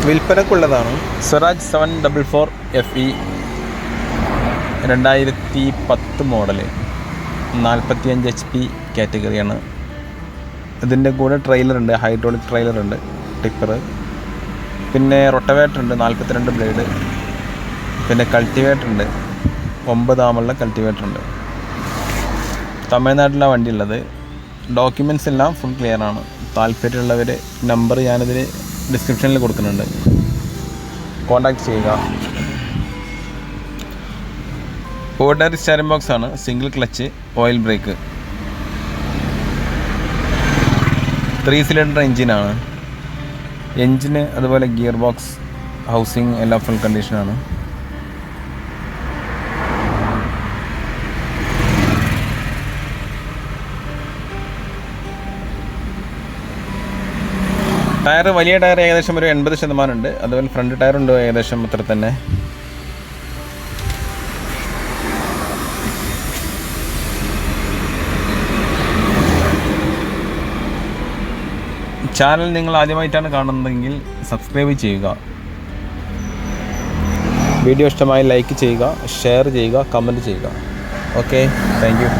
വിൽപ്പനക്കുള്ളതാണ്. Swaraj 744 FE 2010 model, 45 HP കാറ്റഗറിയാണ്. ഇതിൻ്റെ കൂടെ ട്രെയിലറുണ്ട്, ഹൈഡ്രോളിക് ട്രെയിലറുണ്ട്, ടിപ്പർ, പിന്നെ റൊട്ടവേറ്റർ ഉണ്ട് 42 ബ്ലേഡ്, പിന്നെ കൾട്ടിവേറ്റർ ഉണ്ട് 9 ആമുള്ള കൾട്ടിവേറ്റർ ഉണ്ട്. തമിഴ്നാട്ടിലാണ് വണ്ടി ഉള്ളത്. ഡോക്യുമെൻറ്റ്സ് എല്ലാം ഫുൾ ക്ലിയർ ആണ്. താല്പര്യമുള്ളവർ നമ്പർ ഞാനിതിൽ ഡിസ്ക്രിപ്ഷനിൽ കൊടുക്കുന്നുണ്ട്, കോൺടാക്റ്റ് ചെയ്യുക. ഓർഡിനറി സ്റ്റാരിംഗ് ബോക്സ് ആണ്, single clutch, oil brake, 3 cylinder എൻജിനാണ്. എൻജിന് അതുപോലെ ഗിയർ ബോക്സ്, ഹൗസിങ് എല്ലാം ഫുൾ കണ്ടീഷനാണ്. ടയർ, വലിയ ടയർ ഏകദേശം ഒരു 80% ഉണ്ട്. അതുപോലെ ഫ്രണ്ട് ടയറുണ്ട് ഏകദേശം അത്ര തന്നെ. ചാനൽ നിങ്ങൾ ആദ്യമായിട്ടാണ് കാണുന്നതെങ്കിൽ സബ്സ്ക്രൈബ് ചെയ്യുക. വീഡിയോ ഇഷ്ടമായി ലൈക്ക് ചെയ്യുക, ഷെയർ ചെയ്യുക, കമൻറ്റ് ചെയ്യുക. Okay, thank you.